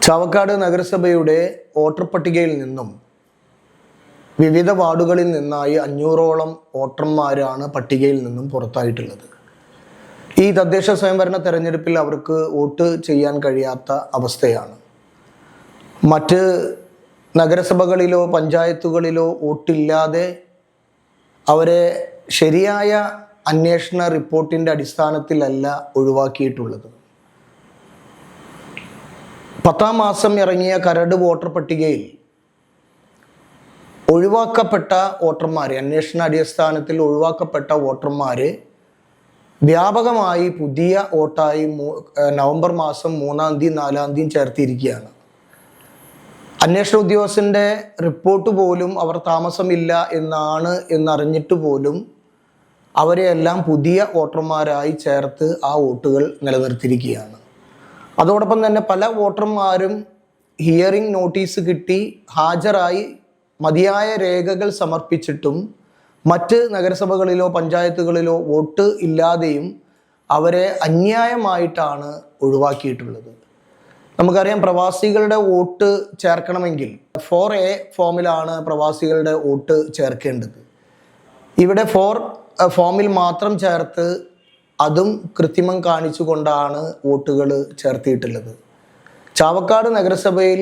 ചാവക്കാട് നഗരസഭയുടെ വോട്ടർ പട്ടികയിൽ നിന്നും വിവിധ വാർഡുകളിൽ നിന്നായി 500ഓളം വോട്ടർമാരാണ് പട്ടികയിൽ നിന്നും പുറത്തായിട്ടുള്ളത്. ഈ തദ്ദേശ സ്വയംഭരണ തെരഞ്ഞെടുപ്പിൽ അവർക്ക് വോട്ട് ചെയ്യാൻ കഴിയാത്ത അവസ്ഥയാണ്. മറ്റ് നഗരസഭകളിലോ പഞ്ചായത്തുകളിലോ വോട്ടില്ലാതെ അവരെ ശരിയായ അന്വേഷണ റിപ്പോർട്ടിൻ്റെ അടിസ്ഥാനത്തിലല്ല ഒഴിവാക്കിയിട്ടുള്ളത്. 10ാം മാസം ഇറങ്ങിയ കരട് വോട്ടർ പട്ടികയിൽ ഒഴിവാക്കപ്പെട്ട വോട്ടർമാരെ, അന്വേഷണ അടിസ്ഥാനത്തിൽ ഒഴിവാക്കപ്പെട്ട വോട്ടർമാരെ വ്യാപകമായി പുതിയ വോട്ടായി നവംബർ മാസം 3-ാം തീയതി 4-ാം തീയതി ചേർത്തിരിക്കുകയാണ്. അന്വേഷണ ഉദ്യോഗസ്ഥൻ്റെ റിപ്പോർട്ട് പോലും അവർ താമസമില്ല എന്നറിഞ്ഞിട്ട് പോലും അവരെയെല്ലാം പുതിയ വോട്ടർമാരായി ചേർത്ത് ആ വോട്ടുകൾ നിലനിർത്തിയിരിക്കുകയാണ്. അതോടൊപ്പം തന്നെ പല വോട്ടർമാരും ഹിയറിംഗ് നോട്ടീസ് കിട്ടി ഹാജരായി മതിയായ രേഖകൾ സമർപ്പിച്ചിട്ടും മറ്റ് നഗരസഭകളിലോ പഞ്ചായത്തുകളിലോ വോട്ട് ഇല്ലാതെയും അവരെ അന്യായമായിട്ടാണ് ഒഴിവാക്കിയിട്ടുള്ളത്. നമുക്കറിയാം, പ്രവാസികളുടെ വോട്ട് ചേർക്കണമെങ്കിൽ 4A ഫോമിലാണ് പ്രവാസികളുടെ വോട്ട് ചേർക്കേണ്ടത്. ഇവിടെ 4 ഫോമിൽ മാത്രം ചേർത്ത് അതും കൃത്രിമം കാണിച്ചുകൊണ്ടാണ് വോട്ടുകൾ ചേർത്തിയിട്ടുള്ളത്. ചാവക്കാട് നഗരസഭയിൽ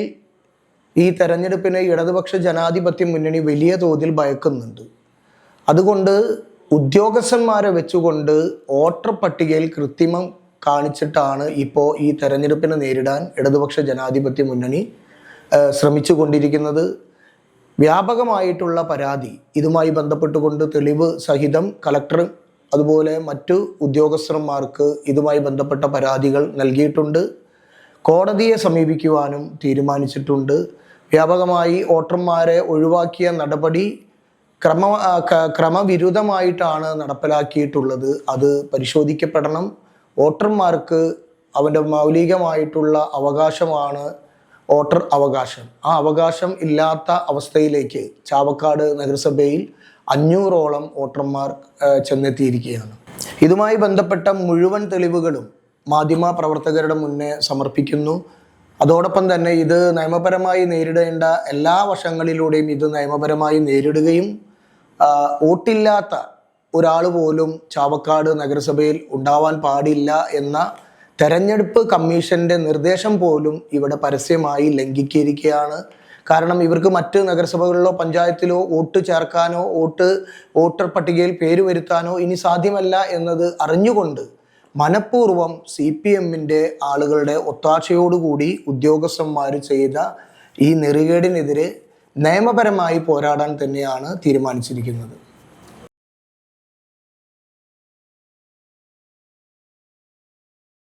ഈ തെരഞ്ഞെടുപ്പിനെ ഇടതുപക്ഷ ജനാധിപത്യ മുന്നണി വലിയ തോതിൽ ഭയക്കുന്നുണ്ട്. അതുകൊണ്ട് ഉദ്യോഗസ്ഥന്മാരെ വെച്ചുകൊണ്ട് വോട്ടർ പട്ടികയിൽ കൃത്രിമം കാണിച്ചിട്ടാണ് ഇപ്പോൾ ഈ തെരഞ്ഞെടുപ്പിനെ നേരിടാൻ ഇടതുപക്ഷ ജനാധിപത്യ മുന്നണി ശ്രമിച്ചു കൊണ്ടിരിക്കുന്നത്. വ്യാപകമായിട്ടുള്ള പരാതി ഇതുമായി ബന്ധപ്പെട്ടുകൊണ്ട് തെളിവ് സഹിതം കളക്ടർ അതുപോലെ മറ്റു ഉദ്യോഗസ്ഥന്മാർക്ക് ഇതുമായി ബന്ധപ്പെട്ട പരാതികൾ നൽകിയിട്ടുണ്ട്. കോടതിയെ സമീപിക്കുവാനും തീരുമാനിച്ചിട്ടുണ്ട്. വ്യാപകമായി വോട്ടർമാരെ ഒഴിവാക്കിയ നടപടി ക്രമവിരുദ്ധമായിട്ടാണ് നടപ്പിലാക്കിയിട്ടുള്ളത്. അത് പരിശോധിക്കപ്പെടണം. വോട്ടർമാർക്ക് അവൻ്റെ മൗലികമായിട്ടുള്ള അവകാശമാണ് വോട്ടർ അവകാശം. ആ അവകാശം ഇല്ലാത്ത അവസ്ഥയിലേക്ക് ചാവക്കാട് നഗരസഭയിൽ 500ഓളം വോട്ടർമാർ ചെന്നെത്തിയിരിക്കുകയാണ്. ഇതുമായി ബന്ധപ്പെട്ട മുഴുവൻ തെളിവുകളും മാധ്യമ പ്രവർത്തകരുടെ മുന്നേ സമർപ്പിക്കുന്നു. അതോടൊപ്പം തന്നെ ഇത് നിയമപരമായി നേരിടേണ്ട എല്ലാ വശങ്ങളിലൂടെയും ഇത് നിയമപരമായി നേരിടുകയും വോട്ടില്ലാത്ത ഒരാൾ പോലും ചാവക്കാട് നഗരസഭയിൽ ഉണ്ടാവാൻ പാടില്ല എന്ന തെരഞ്ഞെടുപ്പ് കമ്മീഷൻ്റെ നിർദ്ദേശം പോലും ഇവിടെ പരസ്യമായി ലംഘിക്കിയിരിക്കുകയാണ്. കാരണം ഇവർക്ക് മറ്റ് നഗരസഭകളിലോ പഞ്ചായത്തിലോ വോട്ട് ചേർക്കാനോ വോട്ടർ പട്ടികയിൽ പേര് വരുത്താനോ ഇനി സാധ്യമല്ല എന്നത് അറിഞ്ഞുകൊണ്ട് മനഃപൂർവ്വം CPMൻ്റെ ആളുകളുടെ ഒത്താശയോടുകൂടി ഉദ്യോഗസ്ഥന്മാർ ചെയ്ത ഈ നെറികേടിനെതിരെ നിയമപരമായി പോരാടാൻ തന്നെയാണ് തീരുമാനിച്ചിരിക്കുന്നത്.